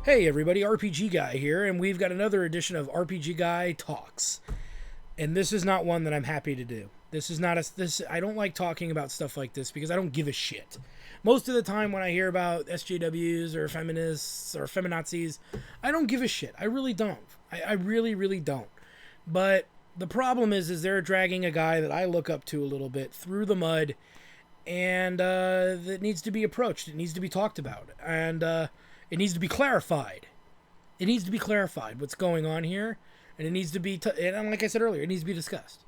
Hey everybody, RPG Guy here, and we've got another edition of RPG Guy Talks. And this is not one that I'm happy to do. This is not I don't like talking about stuff like this because I don't give a shit. Most of the time when I hear about SJWs or feminists or feminazis, I don't give a shit. I really don't. I really, really don't. But the problem is they're dragging a guy that I look up to a little bit through the mud, and that needs to be approached. It needs to be talked about. And it needs to be clarified. It needs to be clarified what's going on here. And it needs to be, and like I said earlier, it needs to be discussed.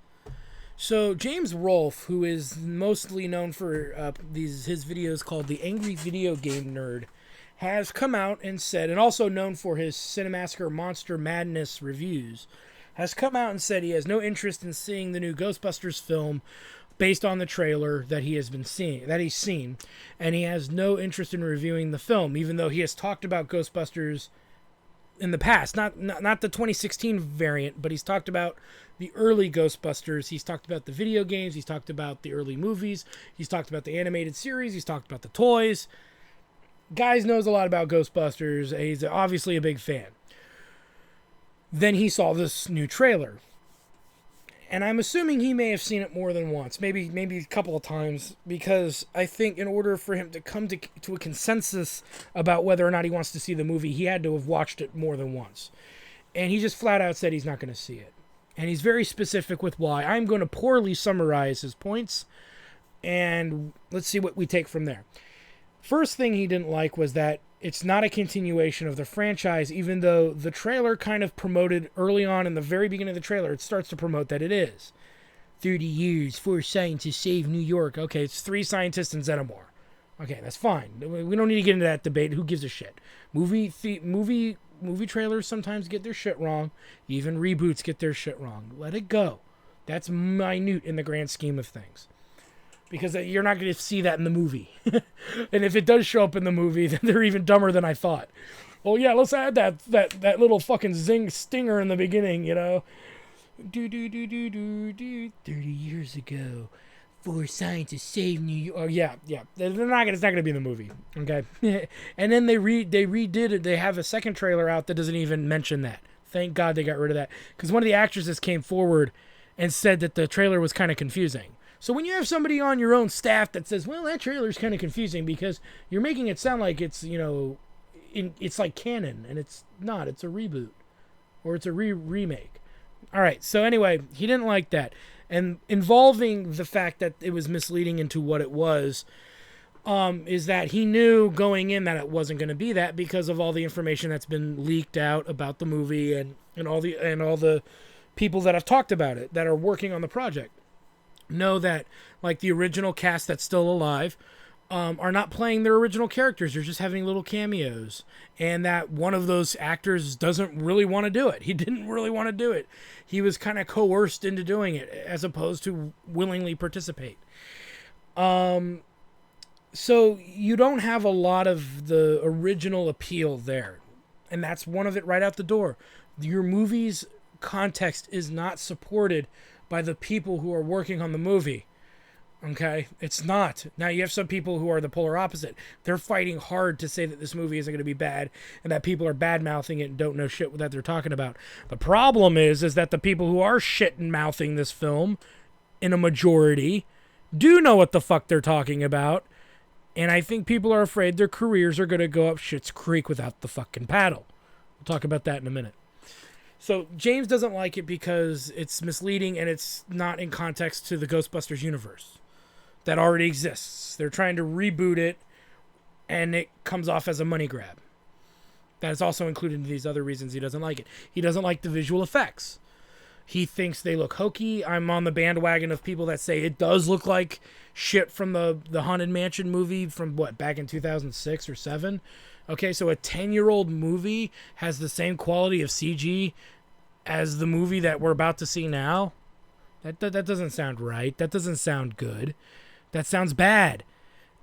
So James Rolfe, who is mostly known for his videos called The Angry Video Game Nerd, has come out and said, and also known for his Cinemassacre Monster Madness reviews, has come out and said he has no interest in seeing the new Ghostbusters film based on the trailer that he's seen, and he has no interest in reviewing the film, even though he has talked about Ghostbusters in the past, not the 2016 variant, but he's talked about the early Ghostbusters. He's talked about the video games. He's talked about the early movies. He's talked about the animated series. He's talked about the toys. Guys knows a lot about Ghostbusters. He's obviously a big fan. Then he saw this new trailer. And I'm assuming he may have seen it more than once, maybe a couple of times, because I think in order for him to come to a consensus about whether or not he wants to see the movie, he had to have watched it more than once. And he just flat out said he's not going to see it. And he's very specific with why. I'm going to poorly summarize his points, and let's see what we take from there. First thing he didn't like was that it's not a continuation of the franchise, even though the trailer kind of promoted early on in the very beginning of the trailer, it starts to promote that it is. 30 years, 4 scientists save New York. Okay, it's 3 scientists and Xenomorph. Okay, that's fine. We don't need to get into that debate. Who gives a shit? Movie trailers sometimes get their shit wrong. Even reboots get their shit wrong. Let it go. That's minute in the grand scheme of things. Because you're not going to see that in the movie. And if it does show up in the movie, then they're even dumber than I thought. Well, yeah, let's add that little fucking stinger in the beginning, you know. 30 years ago, 4 scientists saved New York. Oh, yeah. It's not going to be in the movie, okay? And then they redid it. They have a second trailer out that doesn't even mention that. Thank God they got rid of that. Because one of the actresses came forward and said that the trailer was kind of confusing. So when you have somebody on your own staff that says, well, that trailer's kind of confusing because you're making it sound like it's, it's like canon, and it's not. It's a reboot, or it's a remake. All right, so anyway, he didn't like that. And involving the fact that it was misleading into what it was, is that he knew going in that it wasn't going to be that because of all the information that's been leaked out about the movie and all the people that have talked about it that are working on the project. Know that, like, the original cast that's still alive are not playing their original characters. They're just having little cameos. And that one of those actors doesn't really want to do it. He didn't really want to do it. He was kind of coerced into doing it as opposed to willingly participate. So you don't have a lot of the original appeal there. And that's one of it right out the door. Your movie's context is not supported by the people who are working on the movie. Okay? It's not. Now you have some people who are the polar opposite. They're fighting hard to say that this movie isn't going to be bad and that people are bad-mouthing it and don't know shit that they're talking about. The problem is that the people who are shit-mouthing this film, in a majority, do know what the fuck they're talking about, and I think people are afraid their careers are going to go up shit's creek without the fucking paddle. We'll talk about that in a minute. So James doesn't like it because it's misleading and it's not in context to the Ghostbusters universe that already exists. They're trying to reboot it, and it comes off as a money grab. That is also included in these other reasons he doesn't like it. He doesn't like the visual effects. He thinks they look hokey. I'm on the bandwagon of people that say it does look like shit from the Haunted Mansion movie from, back in 2006 or 7? Okay, so a 10-year-old movie has the same quality of CG as the movie that we're about to see now? That doesn't sound right. That doesn't sound good. That sounds bad.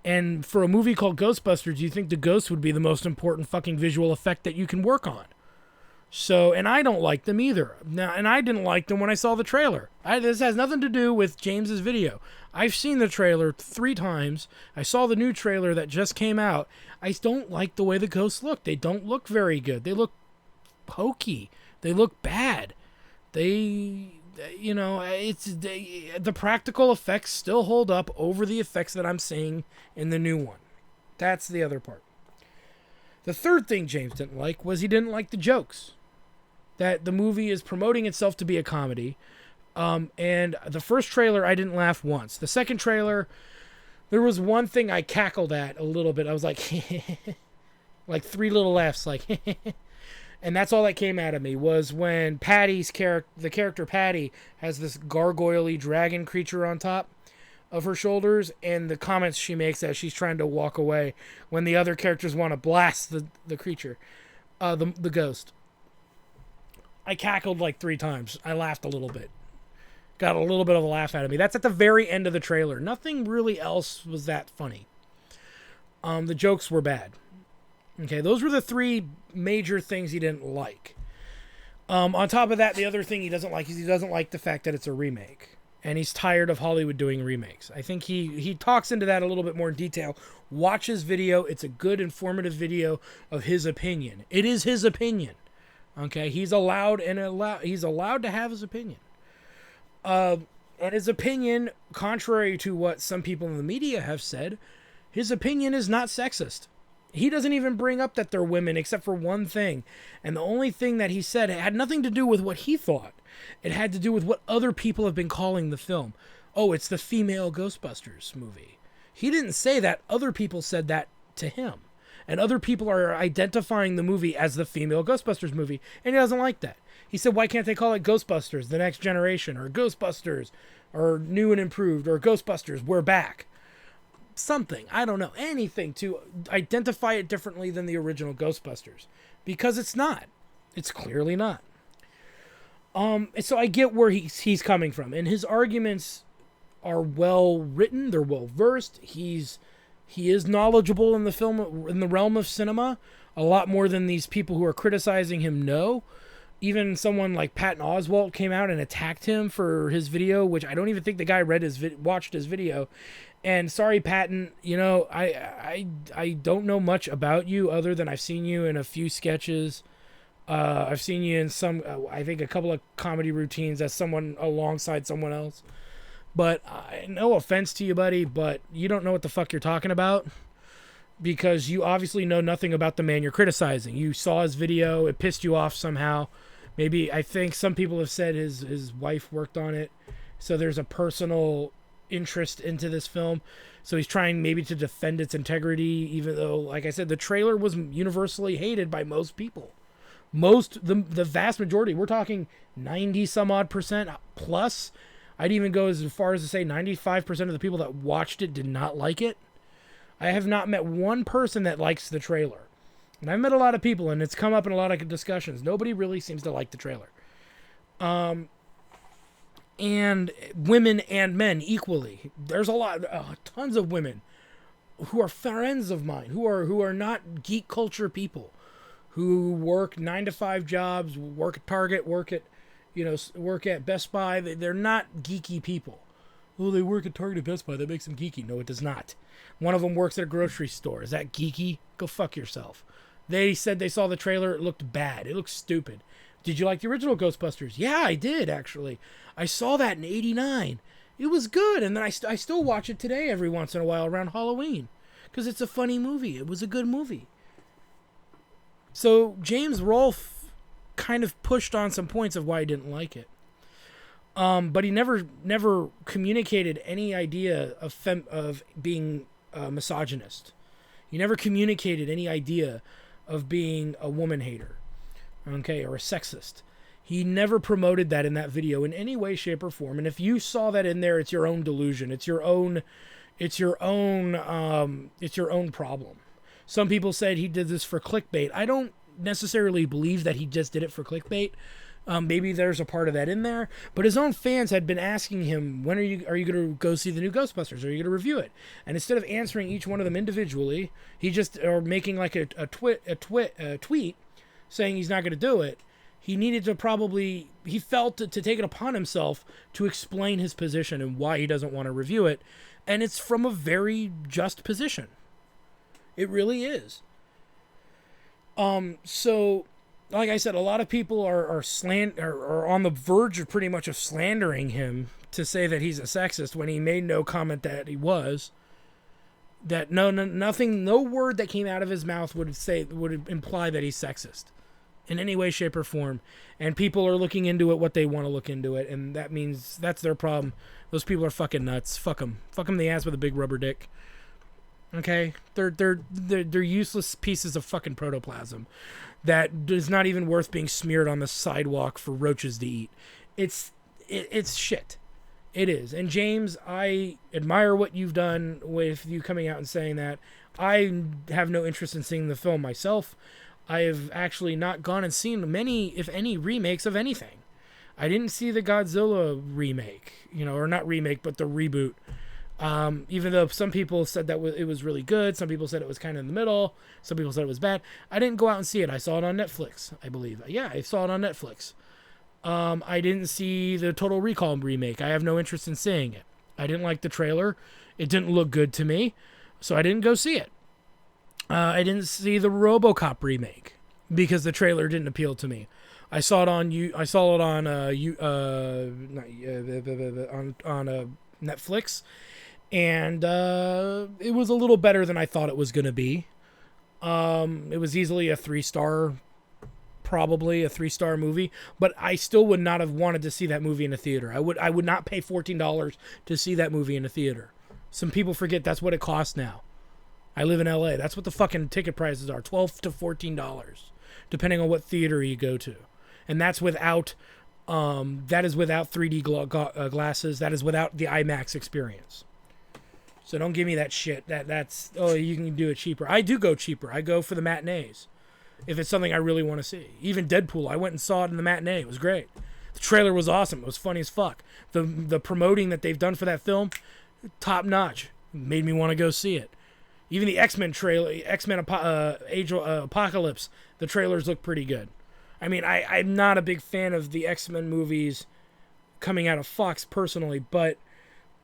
And for a movie called Ghostbusters, you think the ghost would be the most important fucking visual effect that you can work on. So, and I don't like them either. Now, and I didn't like them when I saw the trailer. This has nothing to do with James's video. I've seen the trailer 3 times. I saw the new trailer that just came out. I don't like the way the ghosts look. They don't look very good. They look hokey. They look bad. The practical effects still hold up over the effects that I'm seeing in the new one. That's the other part. The third thing James didn't like was he didn't like the jokes. That the movie is promoting itself to be a comedy. And the first trailer, I didn't laugh once. The second trailer, there was one thing I cackled at a little bit. I was like, like 3 little laughs, like, and that's all that came out of me was when Patty's the character Patty has this gargoyle-y dragon creature on top of her shoulders, and the comments she makes as she's trying to walk away when the other characters want to blast the creature, the ghost. I cackled like 3 times. I laughed a little bit. Got a little bit of a laugh out of me. That's at the very end of the trailer. Nothing really else was that funny. The jokes were bad. Okay, those were the 3 major things he didn't like. On top of that, the other thing he doesn't like is he doesn't like the fact that it's a remake. And he's tired of Hollywood doing remakes. I think he talks into that a little bit more in detail. Watch his video. It's a good, informative video of his opinion. It is his opinion. Okay, he's allowed to have his opinion. And his opinion, contrary to what some people in the media have said, his opinion is not sexist. He doesn't even bring up that they're women except for one thing. And the only thing that he said had nothing to do with what he thought. It had to do with what other people have been calling the film. Oh, it's the female Ghostbusters movie. He didn't say that. Other people said that to him. And other people are identifying the movie as the female Ghostbusters movie. And he doesn't like that. He said, why can't they call it Ghostbusters, The Next Generation, or Ghostbusters, or New and Improved, or Ghostbusters, We're Back? Something. I don't know. Anything to identify it differently than the original Ghostbusters. Because it's not. It's clearly not. And so I get where he's coming from. And his arguments are well written. They're well versed. He is knowledgeable in the realm of cinema. A lot more than these people who are criticizing him know. Even someone like Patton Oswalt came out and attacked him for his video, which I don't even think the guy watched his video. And sorry, Patton, I don't know much about you other than I've seen you in a few sketches. I've seen you in some, I think a couple of comedy routines as someone alongside someone else. But no offense to you, buddy, but you don't know what the fuck you're talking about. Because you obviously know nothing about the man you're criticizing. You saw his video, it pissed you off somehow. Maybe, I think some people have said his wife worked on it. So there's a personal interest into this film. So he's trying maybe to defend its integrity, even though, like I said, the trailer was universally hated by most people. The vast majority, we're talking 90 some odd percent plus. I'd even go as far as to say 95% of the people that watched it did not like it. I have not met one person that likes the trailer. And I've met a lot of people, and it's come up in a lot of discussions. Nobody really seems to like the trailer. And women and men equally. There's tons of women who are friends of mine, who are not geek culture people, who work 9-to-5 jobs, work at Target, work at Best Buy. They're not geeky people. Oh, they work at Target and Best Buy. That makes them geeky. No, it does not. One of them works at a grocery store. Is that geeky? Go fuck yourself. They said they saw the trailer. It looked bad. It looked stupid. Did you like the original Ghostbusters? Yeah, I did, actually. I saw that in 89. It was good. And then I still watch it today every once in a while around Halloween. Because it's a funny movie. It was a good movie. So James Rolfe kind of pushed on some points of why I didn't like it. But he never communicated any idea of being a misogynist. He never communicated any idea of being a woman hater, okay, or a sexist. He never promoted that in that video in any way, shape, or form. And if you saw that in there, it's your own delusion. It's your own problem. Some people said he did this for clickbait. I don't necessarily believe that he just did it for clickbait. Maybe there's a part of that in there, but his own fans had been asking him, when are you going to go see the new Ghostbusters? Are you going to review it? And instead of answering each one of them individually, he just, or making like a tweet saying he's not going to do it. he needed to he felt to take it upon himself to explain his position and why he doesn't want to review it. And it's from a very just position. It really is. So, like I said, a lot of people are on the verge of pretty much of slandering him to say that he's a sexist when he made no comment that he was. That nothing, no word that came out of his mouth would imply that he's sexist in any way, shape, or form. And people are looking into it what they want to look into it, and that means that's their problem. Those people are fucking nuts. Fuck them. Fuck them in the ass with a big rubber dick. Okay, they're useless pieces of fucking protoplasm that is not even worth being smeared on the sidewalk for roaches to eat. It's shit. It is. And James, I admire what you've done with you coming out and saying that. I have no interest in seeing the film myself. I have actually not gone and seen many, if any, remakes of anything. I didn't see the Godzilla remake, or not remake, but the reboot. Even though some people said that it was really good, some people said it was kind of in the middle, some people said it was bad. I didn't go out and see it. I saw it on Netflix, I believe. Yeah, I saw it on Netflix. I didn't see the Total Recall remake. I have no interest in seeing it. I didn't like the trailer. It didn't look good to me, so I didn't go see it. I didn't see the RoboCop remake because the trailer didn't appeal to me. I saw it on Netflix, and it was a little better than I thought it was going to be. It was easily a 3-star, probably a 3-star movie, but I still would not have wanted to see that movie in a theater. I would not pay $14 to see that movie in a theater. Some people forget that's what it costs now. I live in LA. That's what the fucking ticket prices are, $12 to $14, depending on what theater you go to. And that's without, that is without 3D glasses. That is without the IMAX experience. So don't give me that shit. That's you can do it cheaper. I do go cheaper. I go for the matinees if it's something I really want to see. Even Deadpool, I went and saw it in the matinee. It was great. The trailer was awesome. It was funny as fuck. The promoting that they've done for that film, top notch. Made me want to go see it. Even the X-Men trailer, Age of Apocalypse, the trailers look pretty good. I mean, I'm not a big fan of the X-Men movies coming out of Fox personally, but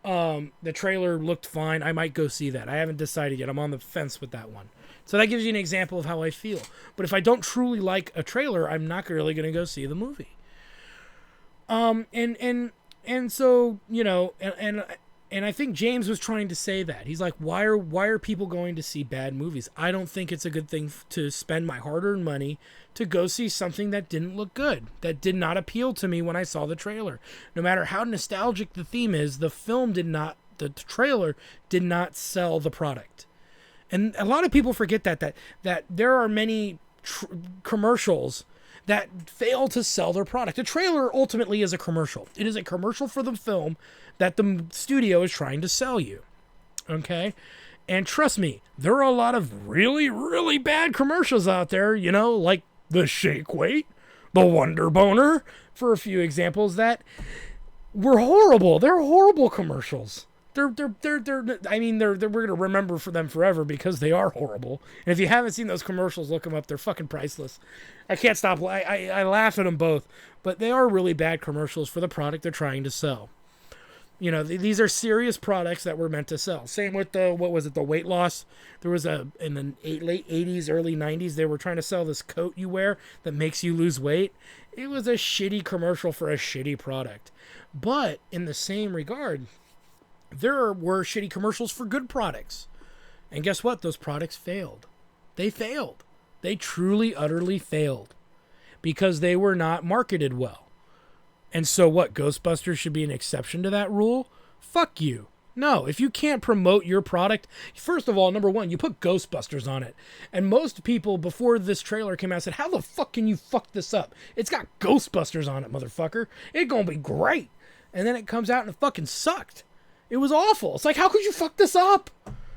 the trailer looked fine. I might go see that. I haven't decided yet. I'm on the fence with that one. So that gives you an example of how I feel. But if I don't truly like a trailer, I'm not really going to go see the movie. And so, and I think James was trying to say that. He's like, why are people going to see bad movies? I don't think it's a good thing to spend my hard-earned money to go see something that didn't look good, that did not appeal to me when I saw the trailer. No matter how nostalgic the theme is, the trailer did not sell the product. And a lot of people forget that there are many commercials that fail to sell their product. A trailer ultimately is a commercial. It is a commercial for the film that the studio is trying to sell you. Okay? And trust me, there are a lot of really, really bad commercials out there, like the Shake Weight, the Wonder Boner, for a few examples that were horrible. They're horrible commercials. We're going to remember for them forever because they are horrible. And if you haven't seen those commercials, look them up. They're fucking priceless. I can't stop. I laugh at them both, but they are really bad commercials for the product they're trying to sell. These are serious products that were meant to sell. Same with the weight loss. There was in the late 80s, early 90s, they were trying to sell this coat you wear that makes you lose weight. It was a shitty commercial for a shitty product. But in the same regard, there were shitty commercials for good products. And guess what? Those products failed. They failed. They truly, utterly failed. Because they were not marketed well. And so what? Ghostbusters should be an exception to that rule? Fuck you. No, if you can't promote your product, first of all, number one, you put Ghostbusters on it. And most people, before this trailer came out, said, how the fuck can you fuck this up? It's got Ghostbusters on it, motherfucker. It's gonna be great. And then it comes out and it fucking sucked. It was awful. It's like, how could you fuck this up?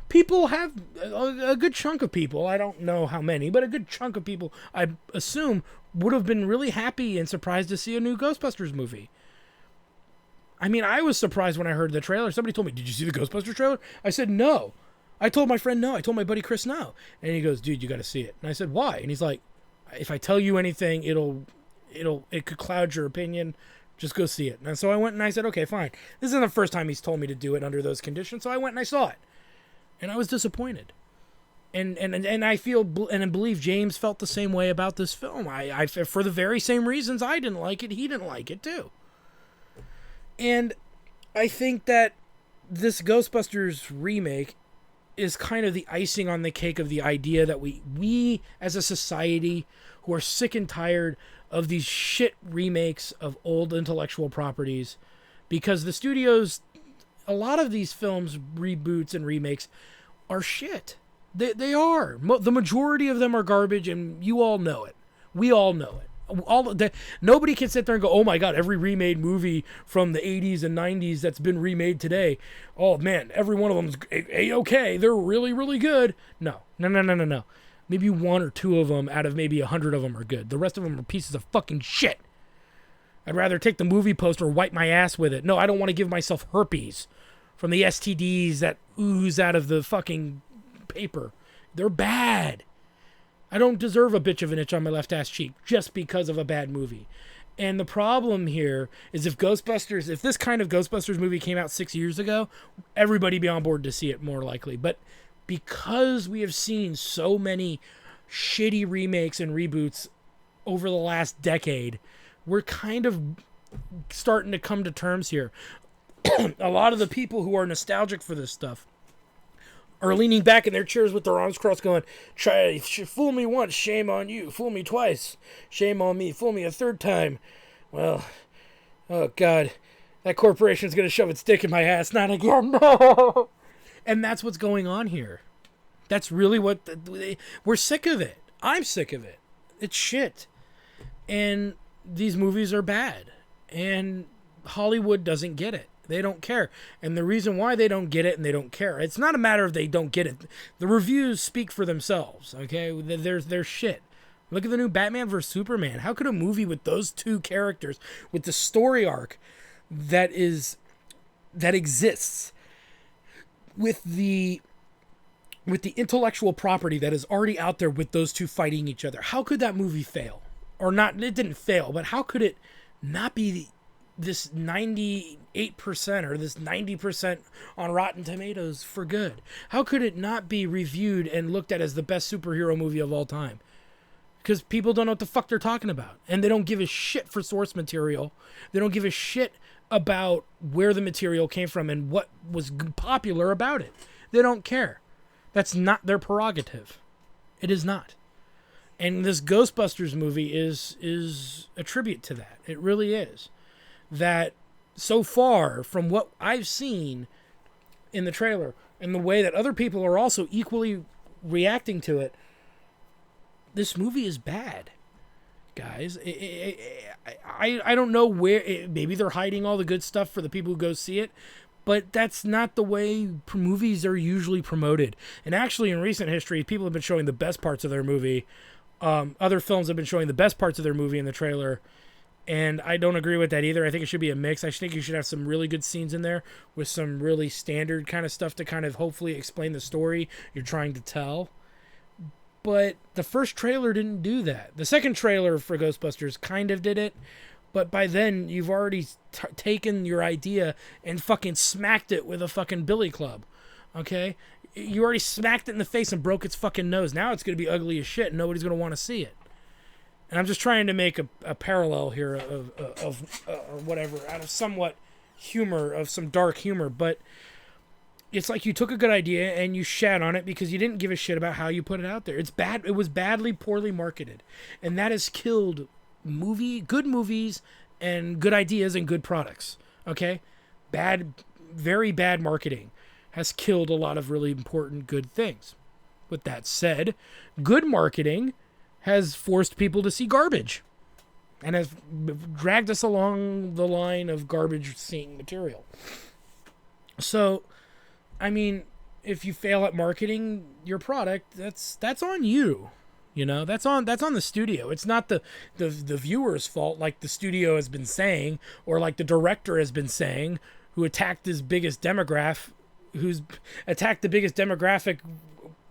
People have, a good chunk of people, I don't know how many, but a good chunk of people, I assume, would have been really happy and surprised to see a new Ghostbusters movie. I mean, I was surprised when I heard the trailer. Somebody told me, did you see the Ghostbusters trailer? I said, no. I told my friend no. I told my buddy Chris no. And he goes, dude, you got to see it. And I said, why? And he's like, if I tell you anything, it'll it could cloud your opinion. Just go see it. And so I went and I said, okay, fine. This isn't the first time he's told me to do it under those conditions. So I went and I saw it, and I was disappointed. And I feel and believe James felt the same way about this film. I for the very same reasons I didn't like it, he didn't like it too. And I think that this Ghostbusters remake is kind of the icing on the cake of the idea that we as a society who are sick and tired of these shit remakes of old intellectual properties, because the studios, a lot of these films, reboots and remakes, are shit. They are. The majority of them are garbage, and you all know it. We all know it. Nobody can sit there and go, oh my God, every remade movie from the 80s and 90s that's been remade today, oh man, every one of them is A-okay. They're really, really good. No. Maybe one or two of them out of maybe 100 of them are good. The rest of them are pieces of fucking shit. I'd rather take the movie poster or wipe my ass with it. No, I don't want to give myself herpes from the STDs that ooze out of the fucking paper. They're bad. I don't deserve a bitch of an itch on my left ass cheek just because of a bad movie. And the problem here is if this kind of Ghostbusters movie came out 6 years ago, everybody'd be on board to see it more likely. But because we have seen so many shitty remakes and reboots over the last decade, we're kind of starting to come to terms here. A lot of the people who are nostalgic for this stuff are leaning back in their chairs with their arms crossed going, fool me once, shame on you. Fool me twice, shame on me. Fool me a third time. Well, oh God, that corporation's going to shove its dick in my ass. Not again, no. And that's what's going on here. That's really what... we're sick of it. I'm sick of it. It's shit. And these movies are bad. And Hollywood doesn't get it. They don't care. And the reason why they don't get it and they don't care, it's not a matter of they don't get it. The reviews speak for themselves, okay? They're shit. Look at the new Batman vs. Superman. How could a movie with those two characters, with the story arc that exists, with the intellectual property that is already out there with those two fighting each other, how could that movie fail? Or not, it didn't fail, but how could it not be this 98% or this 90% on Rotten Tomatoes for good? How could it not be reviewed and looked at as the best superhero movie of all time? Because people don't know what the fuck they're talking about. And they don't give a shit for source material. They don't give a shit about where the material came from and what was popular about it. They don't care. That's not their prerogative. It is not. And this Ghostbusters movie is a tribute to that. It really is. That so far, from what I've seen in the trailer and the way that other people are also equally reacting to it, this movie is bad, guys. I don't know where... maybe they're hiding all the good stuff for the people who go see it, but that's not the way movies are usually promoted. And actually, in recent history, people have been showing the best parts of their movie. Other films have been showing the best parts of their movie in the trailer. And I don't agree with that either. I think it should be a mix. I think you should have some really good scenes in there with some really standard kind of stuff to kind of hopefully explain the story you're trying to tell. But the first trailer didn't do that. The second trailer for Ghostbusters kind of did it. But by then, you've already taken your idea and fucking smacked it with a fucking billy club. Okay? You already smacked it in the face and broke its fucking nose. Now it's going to be ugly as shit and nobody's going to want to see it. And I'm just trying to make a parallel here of whatever, out of somewhat humor, of some dark humor. But it's like you took a good idea and you shat on it because you didn't give a shit about how you put it out there. It's bad. It was poorly marketed. And that has killed good movies and good ideas and good products. Okay? Very bad marketing has killed a lot of really important good things. With that said, good marketing has forced people to see garbage and has dragged us along the line of garbage seeing material. So, I mean, if you fail at marketing your product, that's on you. You know, that's on the studio. It's not the viewer's fault, like the studio has been saying, or like the director has been saying, who's attacked the biggest demographic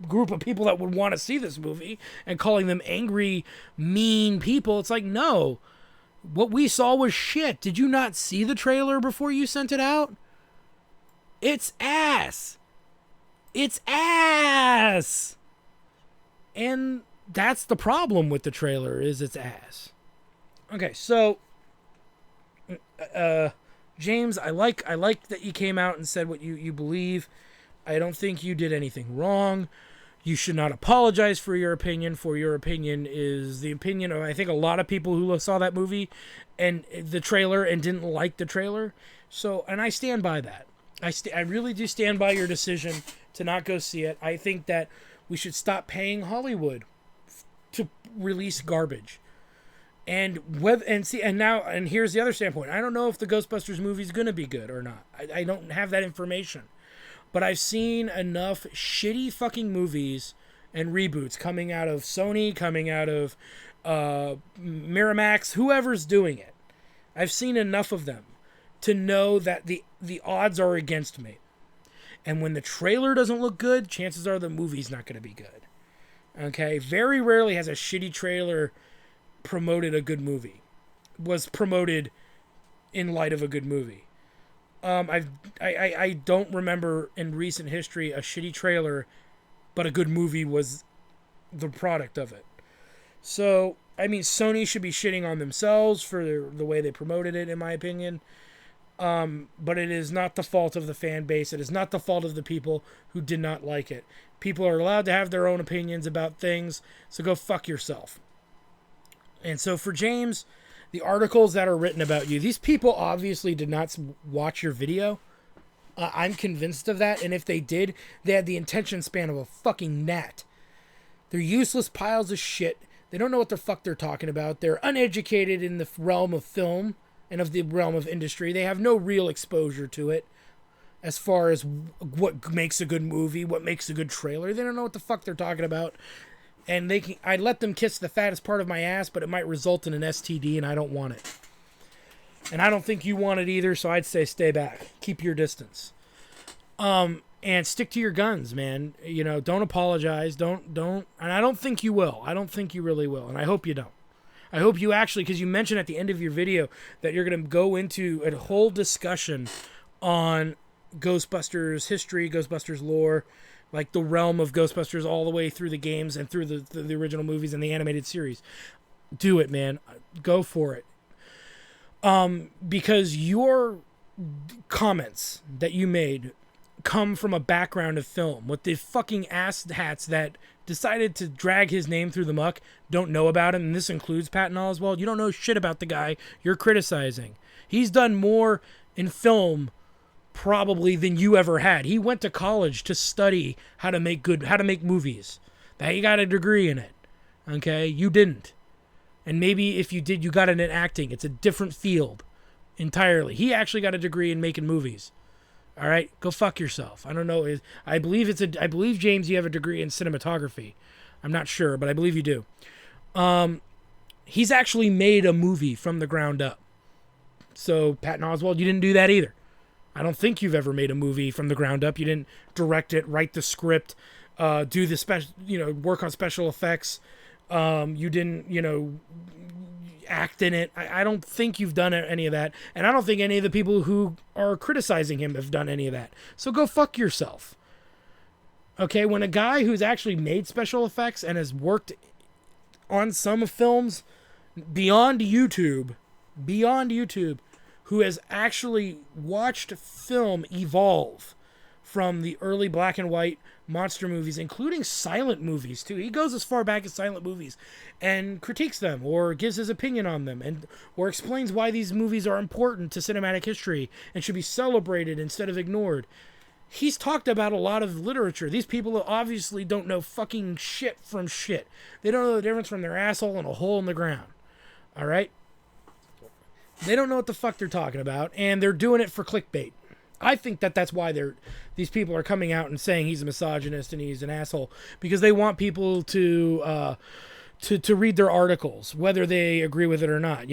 group of people that would want to see this movie and calling them angry, mean people. It's like, no, What we saw was shit. Did you not see the trailer before you sent it out? It's ass. It's ass. And that's the problem with the trailer, is it's ass. Okay, so James, I like that you came out and said what you believe. I don't think you did anything wrong. You should not apologize for your opinion, for your opinion is the opinion of, I think, a lot of people who saw that movie and the trailer and didn't like the trailer. So, and I stand by that. I really do stand by your decision to not go see it. I think that we should stop paying Hollywood to release garbage. And here's the other standpoint. I don't know if the Ghostbusters movie is going to be good or not. I don't have that information. But I've seen enough shitty fucking movies and reboots coming out of Sony, coming out of Miramax, whoever's doing it. I've seen enough of them to know that the odds are against me. And when the trailer doesn't look good, chances are the movie's not going to be good. Okay? Very rarely has a shitty trailer promoted a good movie. Was promoted in light of a good movie. I don't remember in recent history a shitty trailer, but a good movie was the product of it. So, I mean, Sony should be shitting on themselves for the way they promoted it, in my opinion. But it is not the fault of the fan base. It is not the fault of the people who did not like it. People are allowed to have their own opinions about things, so go fuck yourself. And so for James, the articles that are written about you, these people obviously did not watch your video. I'm convinced of that. And if they did, they had the attention span of a fucking gnat. They're useless piles of shit. They don't know what the fuck they're talking about. They're uneducated in the realm of film and of the realm of industry. They have no real exposure to it as far as what makes a good movie, what makes a good trailer. They don't know what the fuck they're talking about. And I'd let them kiss the fattest part of my ass, but it might result in an STD, and I don't want it. And I don't think you want it either, so I'd say stay back. Keep your distance. And stick to your guns, man. You know, don't apologize. Don't. And I don't think you will. I don't think you really will, and I hope you don't. I hope you actually, because you mentioned at the end of your video that you're going to go into a whole discussion on Ghostbusters history, Ghostbusters lore, like the realm of Ghostbusters all the way through the games and through the original movies and the animated series. Do it, man. Go for it. Because your comments that you made come from a background of film. What the fucking ass hats that decided to drag his name through the muck don't know about him, and this includes Patton Oswalt. You don't know shit about the guy you're criticizing. He's done more in film probably than you ever had. He went to college to study how to make movies. He got a degree in it. Okay? You didn't. And maybe if you did, you got it in acting. It's a different field entirely. He actually got a degree in making movies. All right? Go fuck yourself. I don't know. I believe, James, you have a degree in cinematography. I'm not sure, but I believe you do. He's actually made a movie from the ground up. So, Patton Oswalt, you didn't do that either. I don't think you've ever made a movie from the ground up. You didn't direct it, write the script, do the work on special effects. You didn't, act in it. I don't think you've done any of that. And I don't think any of the people who are criticizing him have done any of that. So go fuck yourself. Okay, when a guy who's actually made special effects and has worked on some films beyond YouTube, who has actually watched film evolve from the early black and white monster movies, including silent movies too. He goes as far back as silent movies and critiques them or gives his opinion on them or explains why these movies are important to cinematic history and should be celebrated instead of ignored. He's talked about a lot of literature. These people obviously don't know fucking shit from shit. They don't know the difference from their asshole and a hole in the ground. All right? They don't know what the fuck they're talking about, and they're doing it for clickbait. I think that's why these people are coming out and saying he's a misogynist and he's an asshole, because they want people to read their articles, whether they agree with it or not.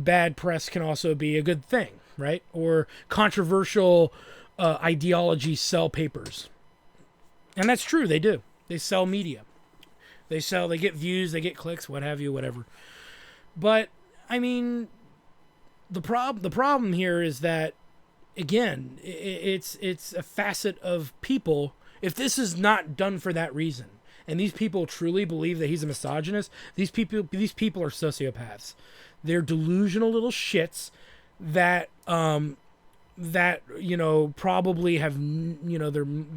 Bad press can also be a good thing, right? Or controversial ideologies sell papers, and that's true. They do. They sell media. They get views. They get clicks. What have you. Whatever. But I mean, the problem here is that, again, it's a facet of people. If this is not done for that reason, and these people truly believe that he's a misogynist, these people are sociopaths. They're delusional little shits that probably have,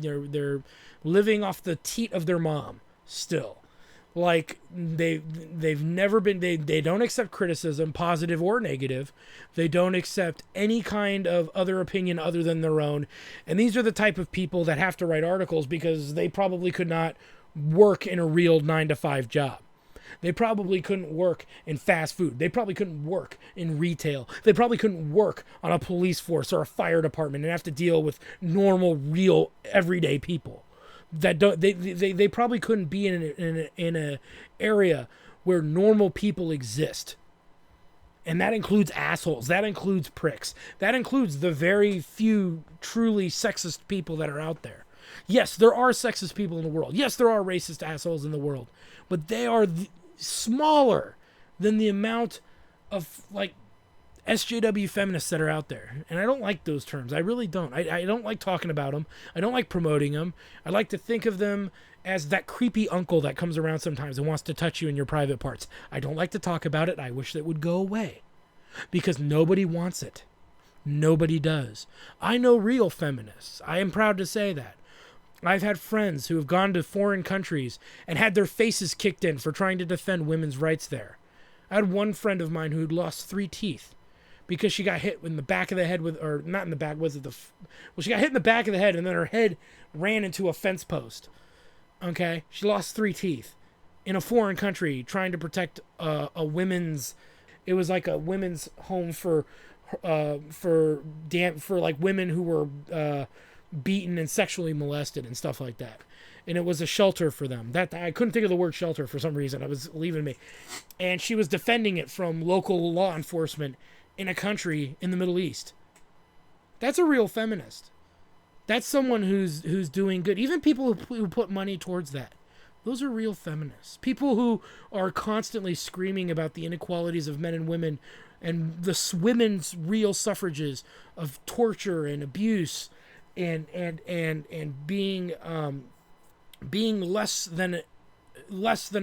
they're living off the teat of their mom still. Like they've never been, they don't accept criticism, positive or negative. They don't accept any kind of other opinion other than their own. And these are the type of people that have to write articles because they probably could not work in a real 9-to-5 job. They probably couldn't work in fast food. They probably couldn't work in retail. They probably couldn't work on a police force or a fire department and have to deal with normal, real, everyday people. That don't, they probably couldn't be in a area where normal people exist. And that includes assholes. That includes pricks. That includes the very few truly sexist people that are out there. Yes, there are sexist people in the world. Yes, there are racist assholes in the world. But they are smaller than the amount of, like, SJW feminists that are out there. And I don't like those terms. I really don't. I don't like talking about them. I don't like promoting them. I like to think of them as that creepy uncle that comes around sometimes and wants to touch you in your private parts. I don't like to talk about it. I wish that would go away. Because nobody wants it. Nobody does. I know real feminists. I am proud to say that. I've had friends who have gone to foreign countries and had their faces kicked in for trying to defend women's rights there. I had one friend of mine who'd lost 3 teeth because she got hit in the back of the head with, or not in the back, she got hit in the back of the head and then her head ran into a fence post. Okay? She lost 3 teeth in a foreign country trying to protect a women's, it was like a women's home for like women who were beaten and sexually molested and stuff like that. And it was a shelter for them. That I couldn't think of the word shelter for some reason. It was leaving me. And she was defending it from local law enforcement in a country in the Middle East. That's a real feminist. That's someone who's doing good. Even people who put money towards that. Those are real feminists. People who are constantly screaming about the inequalities of men and women and the women's real suffrages of torture and abuse and being less than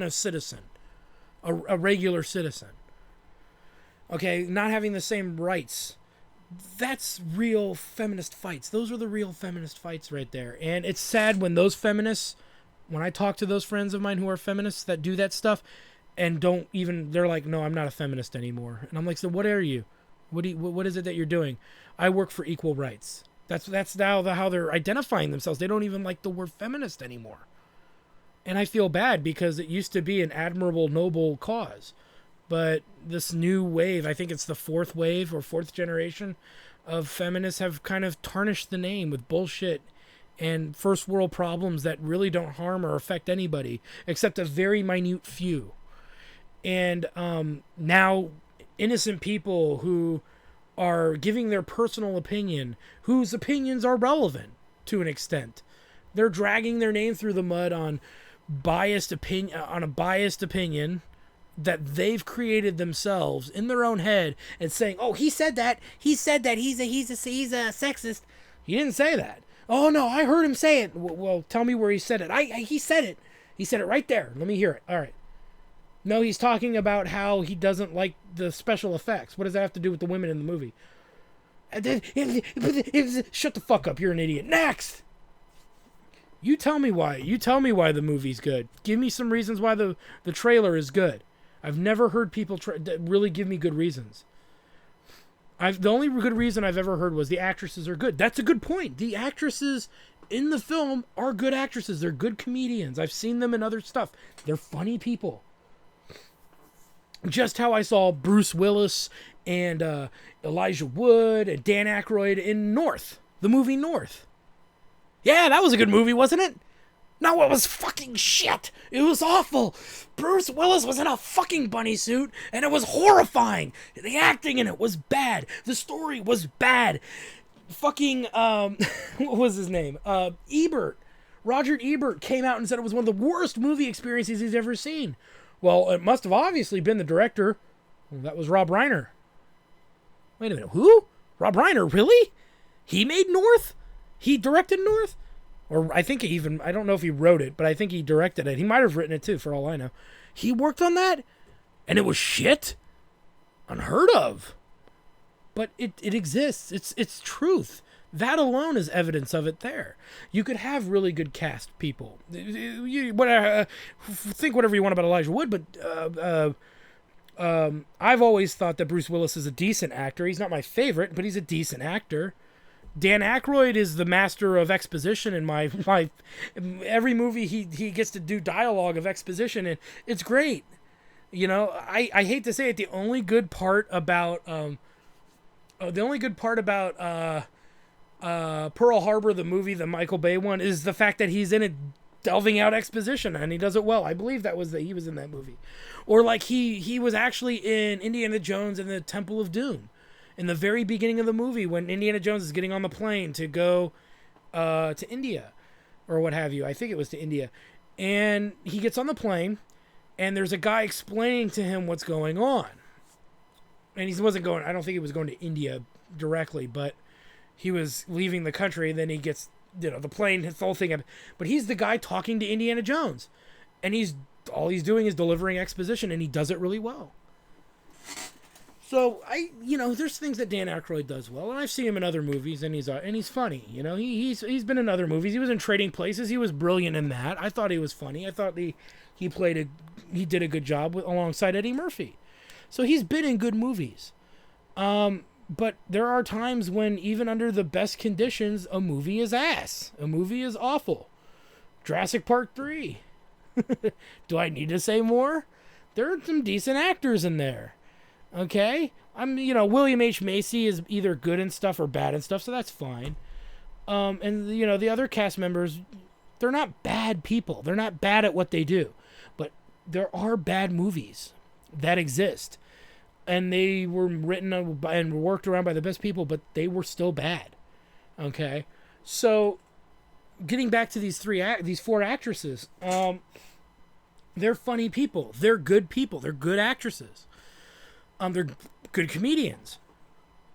a citizen, a regular citizen. Okay, not having the same rights. That's real feminist fights. Those are the real feminist fights right there. And it's sad when those feminists, when I talk to those friends of mine who are feminists that do that stuff and don't even, they're like, no, I'm not a feminist anymore. And I'm like, so what are you? What is it that you're doing? I work for equal rights. That's now how they're identifying themselves. They don't even like the word feminist anymore. And I feel bad because it used to be an admirable, noble cause. But this new wave, I think it's the 4th wave or 4th generation of feminists have kind of tarnished the name with bullshit and first world problems that really don't harm or affect anybody except a very minute few. And now innocent people who are giving their personal opinion, whose opinions are relevant to an extent, they're dragging their name through the mud on a biased opinion that they've created themselves in their own head and saying, oh, he said that he's a sexist. He didn't say that. Oh no, I heard him say it. Well, tell me where he said it. He said it. He said it right there. Let me hear it. All right. No, he's talking about how he doesn't like the special effects. What does that have to do with the women in the movie? Shut the fuck up. You're an idiot. Next. You tell me why. You tell me why the movie's good. Give me some reasons why the trailer is good. I've never heard people really give me good reasons. The only good reason I've ever heard was the actresses are good. That's a good point. The actresses in the film are good actresses. They're good comedians. I've seen them in other stuff. They're funny people. Just how I saw Bruce Willis and Elijah Wood and Dan Aykroyd in North, the movie North. Yeah, that was a good movie, wasn't it? No, it was fucking shit. It was awful. Bruce Willis was in a fucking bunny suit, and it was horrifying. The acting in it was bad. The story was bad. Fucking, what was his name? Ebert. Roger Ebert came out and said it was one of the worst movie experiences he's ever seen. Well, it must have obviously been the director. Well, that was Rob Reiner. Wait a minute. Who? Rob Reiner? Really? He made North? He directed North? Or I think I don't know if he wrote it, but I think he directed it. He might have written it too, for all I know. He worked on that? And it was shit? Unheard of. But it exists. It's truth. That alone is evidence of it there. You could have really good cast people. Think whatever you want about Elijah Wood, but I've always thought that Bruce Willis is a decent actor. He's not my favorite, but he's a decent actor. Dan Aykroyd is the master of exposition in my every movie he gets to do dialogue of exposition, and it's great. You know, I hate to say it, the only good part about Pearl Harbor, the movie, the Michael Bay one, is the fact that he's in it delving out exposition, and he does it well. I believe he was in that movie. Or like he was actually in Indiana Jones and the Temple of Doom. In the very beginning of the movie, when Indiana Jones is getting on the plane to go to India or what have you. I think it was to India. And he gets on the plane, and there's a guy explaining to him what's going on. And I don't think he was going to India directly, but he was leaving the country, and then he gets, the plane hits the whole thing. But he's the guy talking to Indiana Jones. And all he's doing is delivering exposition, and he does it really well. So there's things that Dan Aykroyd does well, and I've seen him in other movies, and he's funny. He's been in other movies. He was in Trading Places. He was brilliant in that. I thought he was funny. I thought he did a good job alongside Eddie Murphy. So he's been in good movies. But there are times when even under the best conditions, a movie is ass. A movie is awful. Jurassic Park 3. Do I need to say more? There are some decent actors in there. Okay? William H. Macy is either good in stuff or bad in stuff, so that's fine. And the other cast members, they're not bad people. They're not bad at what they do. But there are bad movies that exist. And they were written and worked around by the best people, but they were still bad. Okay? So, getting back to these four actresses, they're funny people. They're good people. They're good actresses. They're good comedians.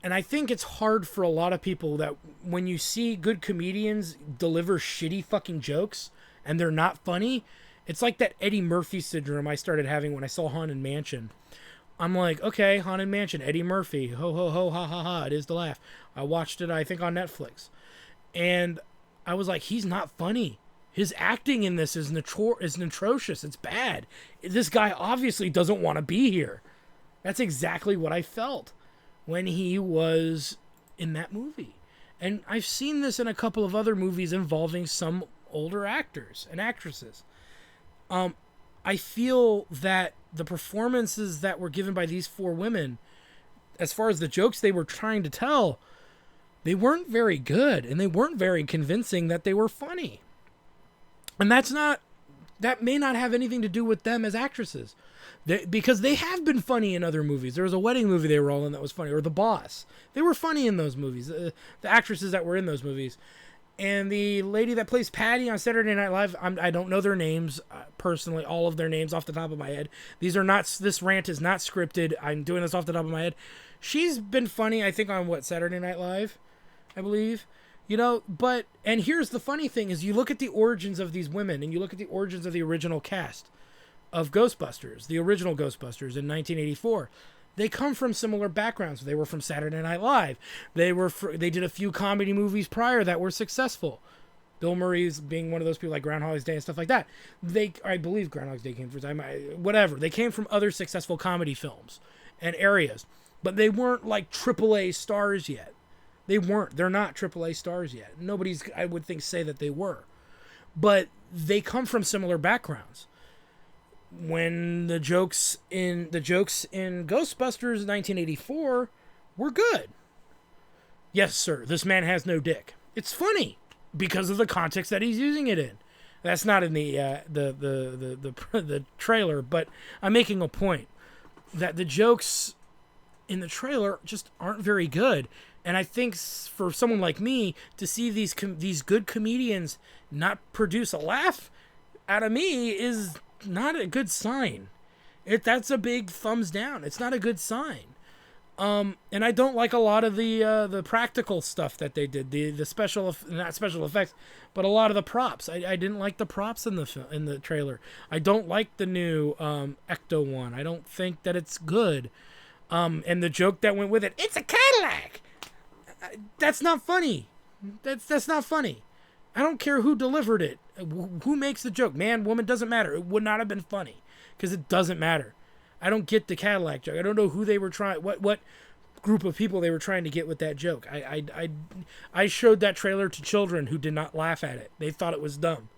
And I think it's hard for a lot of people that when you see good comedians deliver shitty fucking jokes and they're not funny, it's like that Eddie Murphy syndrome I started having when I saw Haunted Mansion. I'm like, okay, Haunted Mansion, Eddie Murphy, ho, ho, ho, ha, ha, ha, it is to laugh. I watched it, I think, on Netflix. And I was like, he's not funny. His acting in this is atrocious. It's bad. This guy obviously doesn't want to be here. That's exactly what I felt when he was in that movie. And I've seen this in a couple of other movies involving some older actors and actresses. I feel that the performances that were given by these four women, as far as the jokes they were trying to tell, they weren't very good, and they weren't very convincing that they were funny. And that may not have anything to do with them as actresses. Because they have been funny in other movies. There was a wedding movie they were all in that was funny, or The Boss. They were funny in those movies, the actresses that were in those movies. And the lady that plays Patty on Saturday Night Live, I don't know their names personally, all of their names off the top of my head. This rant is not scripted. I'm doing this off the top of my head. She's been funny, I think, on Saturday Night Live, I believe. And here's the funny thing is you look at the origins of these women and you look at the origins of the original cast of Ghostbusters, the original Ghostbusters in 1984. They come from similar backgrounds. They were from Saturday Night Live. They did a few comedy movies prior that were successful. Bill Murray's being one of those people, like Groundhog's Day and stuff like that. I believe Groundhog's Day came from whatever. They came from other successful comedy films and areas, but they weren't like AAA stars yet. They weren't. They're not AAA stars yet. Nobody's, I would think, say that they were, but they come from similar backgrounds. When the jokes in Ghostbusters 1984 were good. Yes, sir, this man has no dick. It's funny because of the context that he's using it in. That's not in the trailer, but I'm making a point that the jokes in the trailer just aren't very good. And I think for someone like me to see these good comedians not produce a laugh out of me is not a good sign. That's a big thumbs down. It's not a good sign. And I don't like a lot of the practical stuff that they did, the not special effects, but a lot of the props. I didn't like the props in the trailer. I don't like the new Ecto one. I don't think that it's good. And the joke that went with it, it's a Cadillac. That's not funny. That's not funny. I don't care who delivered it, who makes the joke, man, woman, doesn't matter. It would not have been funny because it doesn't matter. I don't get the Cadillac joke. I don't know who they were trying, what group of people they were trying to get with that joke. I showed that trailer to children who did not laugh at it. They thought it was dumb.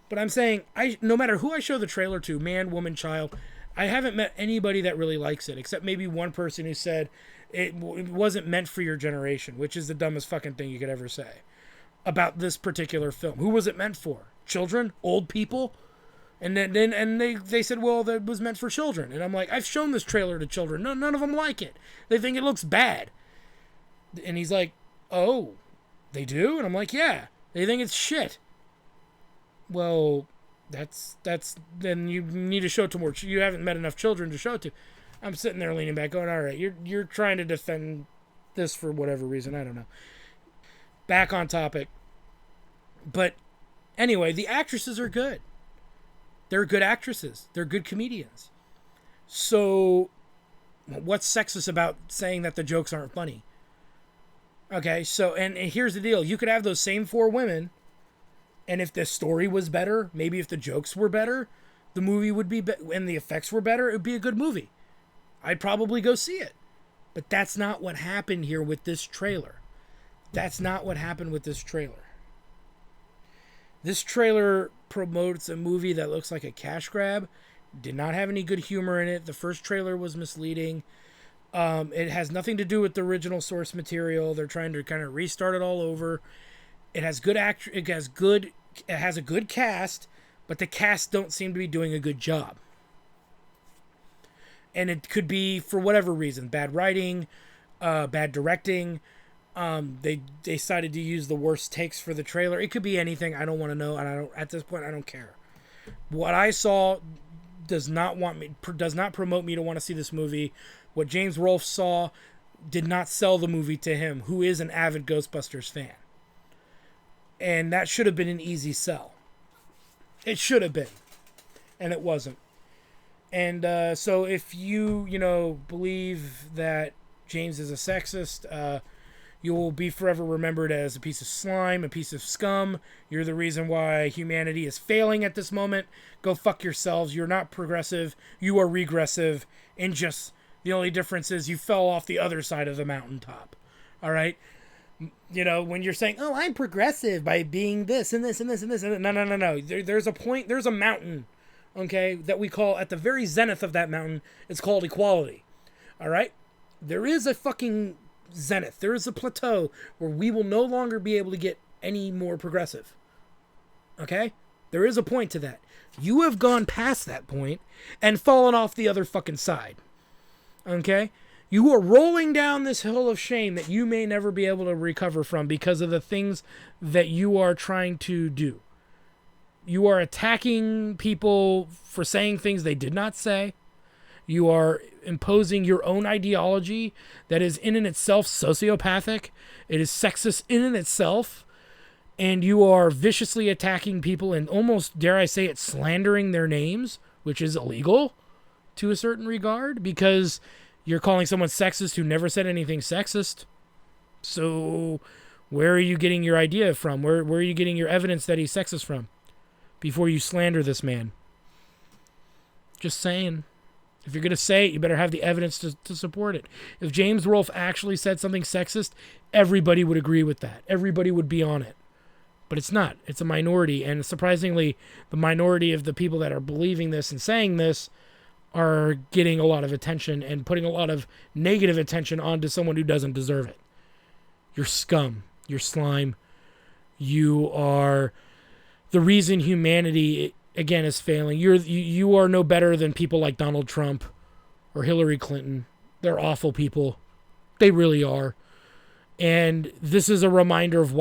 But I'm saying, no matter who I show the trailer to, man, woman, child, I haven't met anybody that really likes it, except maybe one person who said it wasn't meant for your generation, which is the dumbest fucking thing you could ever say about this particular film. Who was it meant for? Children? Old people? And then they said, well, that was meant for children. And I'm like, I've shown this trailer to children. No, none of them like it. They think it looks bad. And he's like, oh, they do? And I'm like, yeah, they think it's shit. Well, then you need to show it to more. You haven't met enough children to show it to. I'm sitting there leaning back going, all right, you're trying to defend this for whatever reason. I don't know. Back on topic. But anyway, the actresses are good. They're good actresses. They're good comedians. So what's sexist about saying that the jokes aren't funny? Okay, so, and here's the deal. You could have those same 4 women, and if the story was better, maybe if the jokes were better, the movie would be and the effects were better, it would be a good movie. I'd probably go see it. But that's not what happened here with this trailer. That's not what happened with this trailer. This trailer promotes a movie that looks like a cash grab. Did not have any good humor in it. The first trailer was misleading. It has nothing to do with the original source material. They're trying to kind of restart it all over. It has good It has a good cast, but the cast don't seem to be doing a good job. And it could be for whatever reason: bad writing, bad directing. They decided to use the worst takes for the trailer. It could be anything. I don't want to know, and at this point I don't care. What I saw does not promote me to want to see this movie. What James Rolfe saw did not sell the movie to him, who is an avid Ghostbusters fan. And that should have been an easy sell. It should have been, and it wasn't. And so if you believe that James is a sexist, you will be forever remembered as a piece of slime, a piece of scum. You're the reason why humanity is failing at this moment. Go fuck yourselves. You're not progressive. You are regressive. And just the only difference is you fell off the other side of the mountaintop. All right? When you're saying, oh, I'm progressive by being this and this and this and this. No. There's a point. There's a mountain, okay, that we call at the very zenith of that mountain. It's called equality. All right? There is a fucking zenith. There is a plateau where we will no longer be able to get any more progressive. Okay? There is a point to that. You have gone past that point and fallen off the other fucking side. Okay? You are rolling down this hill of shame that you may never be able to recover from because of the things that you are trying to do. You are attacking people for saying things they did not say. You are imposing your own ideology that is in and itself sociopathic. It is sexist in and itself. And you are viciously attacking people and almost, dare I say it, slandering their names, which is illegal to a certain regard because you're calling someone sexist who never said anything sexist. So where are you getting your idea from? Where are you getting your evidence that he's sexist from before you slander this man? Just saying. If you're going to say it, you better have the evidence to support it. If James Rolfe actually said something sexist, everybody would agree with that. Everybody would be on it. But it's not. It's a minority. And surprisingly, the minority of the people that are believing this and saying this are getting a lot of attention and putting a lot of negative attention onto someone who doesn't deserve it. You're scum. You're slime. You are the reason humanity, again, is failing. You are no better than people like Donald Trump or Hillary Clinton. They're awful people. They really are. And this is a reminder of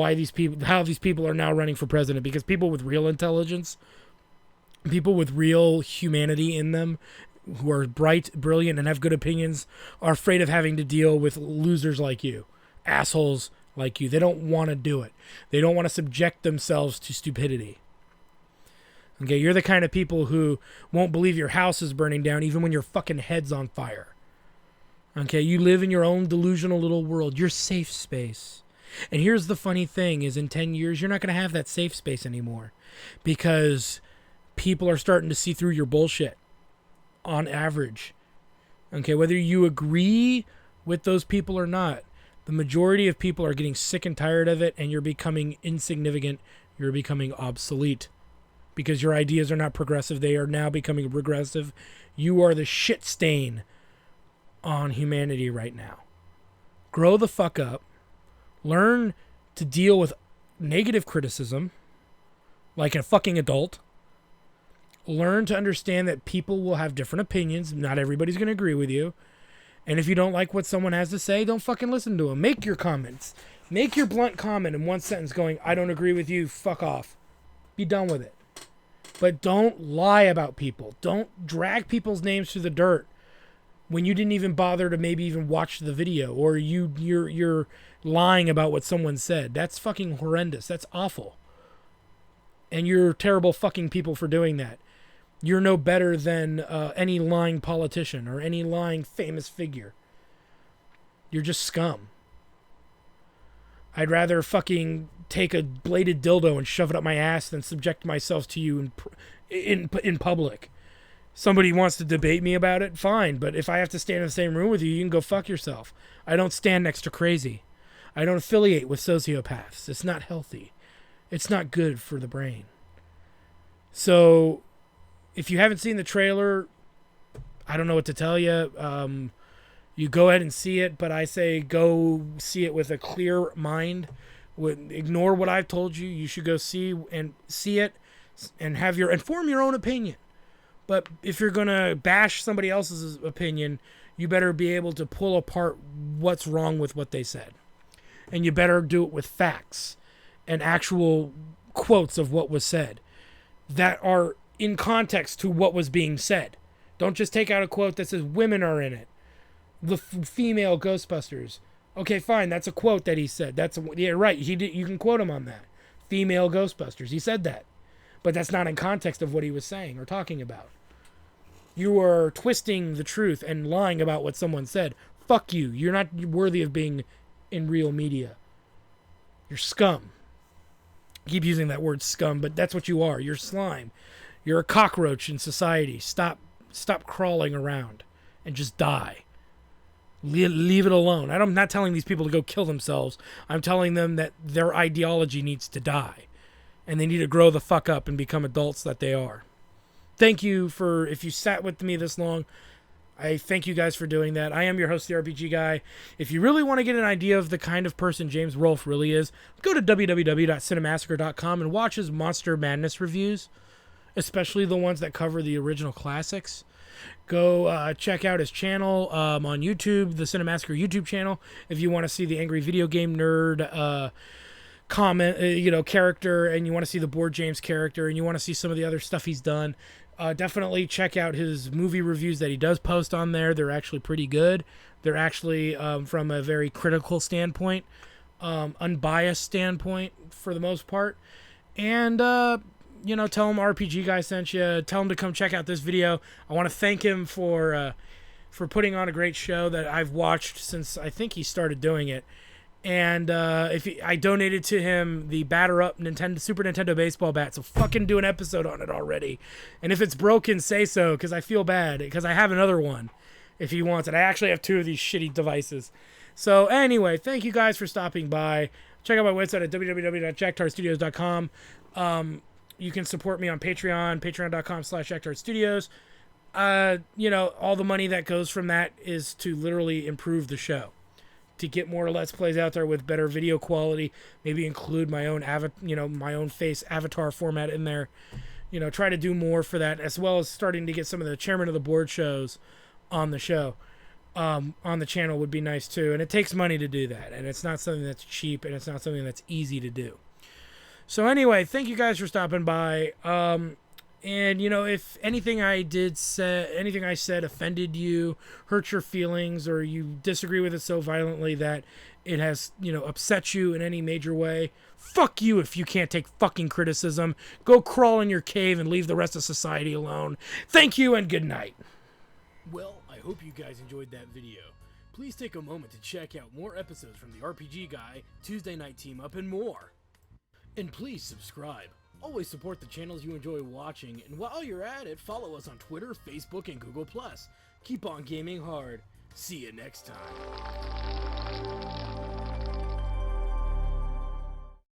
how these people are now running for president, because people with real intelligence, people with real humanity in them, who are bright, brilliant, and have good opinions are afraid of having to deal with losers like you, assholes like you. They don't want to do it. They don't want to subject themselves to stupidity. Okay, you're the kind of people who won't believe your house is burning down even when your fucking head's on fire. Okay, you live in your own delusional little world. Your safe space. And here's the funny thing is in 10 years, you're not going to have that safe space anymore because people are starting to see through your bullshit on average. Okay, whether you agree with those people or not, the majority of people are getting sick and tired of it, and you're becoming insignificant. You're becoming obsolete because your ideas are not progressive. They are now becoming regressive. You are the shit stain on humanity right now. Grow the fuck up. Learn to deal with negative criticism like a fucking adult. Learn to understand that people will have different opinions. Not everybody's going to agree with you. And if you don't like what someone has to say, don't fucking listen to them. Make your comments. Make your blunt comment in one sentence going, I don't agree with you, fuck off. Be done with it. But don't lie about people. Don't drag people's names through the dirt when you didn't even bother to maybe even watch the video, or you're lying about what someone said. That's fucking horrendous. That's awful. And you're terrible fucking people for doing that. You're no better than any lying politician or any lying famous figure. You're just scum. I'd rather fucking take a bladed dildo and shove it up my ass than subject myself to you in public. Somebody wants to debate me about it, fine. But if I have to stand in the same room with you, you can go fuck yourself. I don't stand next to crazy. I don't affiliate with sociopaths. It's not healthy. It's not good for the brain. So, if you haven't seen the trailer, I don't know what to tell you. You go ahead and see it, but I say go see it with a clear mind. Ignore what I've told you. You should go see it and form your own opinion. But if you're going to bash somebody else's opinion, you better be able to pull apart what's wrong with what they said. And you better do it with facts and actual quotes of what was said that are in context to what was being said. Don't just take out a quote that says women are in it. The female Ghostbusters. Okay, fine. That's a quote that he said. Yeah, right. You can quote him on that. Female Ghostbusters. He said that. But that's not in context of what he was saying or talking about. You are twisting the truth and lying about what someone said. Fuck you. You're not worthy of being in real media. You're scum. I keep using that word scum, but that's what you are. You're slime. You're a cockroach in society. Stop crawling around and just die. Leave it alone. I'm not telling these people to go kill themselves. I'm telling them that their ideology needs to die. And they need to grow the fuck up and become adults that they are. Thank you if you sat with me this long. I thank you guys for doing that. I am your host, the RPG Guy. If you really want to get an idea of the kind of person James Rolfe really is, go to www.cinemassacre.com and watch his Monster Madness reviews, especially the ones that cover the original classics. Go check out his channel on YouTube, the Cinemassacre YouTube channel, if you want to see the angry video game nerd character, and you want to see the Board James character, and you want to see some of the other stuff he's done. Definitely check out his movie reviews that he does post on there. They're actually pretty good. They're actually from a very critical standpoint, unbiased standpoint for the most part. And, tell him RPG Guy sent you. Tell him to come check out this video. I want to thank him for putting on a great show that I've watched since I think he started doing it. And I donated to him the Batter Up Super Nintendo baseball bat, so fucking do an episode on it already. And if it's broken, say so, because I feel bad, because I have another one if he wants it. I actually have 2 of these shitty devices. So anyway, thank you guys for stopping by. Check out my website at www.jacktarstudios.com. You can support me on Patreon, patreon.com/jacktarstudios. All the money that goes from that is to literally improve the show, to get more Let's Plays out there with better video quality, maybe include my own my own face avatar format in there. Try to do more for that, as well as starting to get some of the chairman of the board shows on the show, on the channel would be nice too. And it takes money to do that, and it's not something that's cheap, and it's not something that's easy to do. So anyway, thank you guys for stopping by. And, you know, if anything I said offended you, hurt your feelings, or you disagree with it so violently that it has, you know, upset you in any major way, fuck you if you can't take fucking criticism. Go crawl in your cave and leave the rest of society alone. Thank you and good night. Well, I hope you guys enjoyed that video. Please take a moment to check out more episodes from the RPG Guy, Tuesday Night Team Up, and more. And please subscribe. Always support the channels you enjoy watching, and while you're at it, follow us on Twitter, Facebook, and Google+. Keep on gaming hard. See you next time.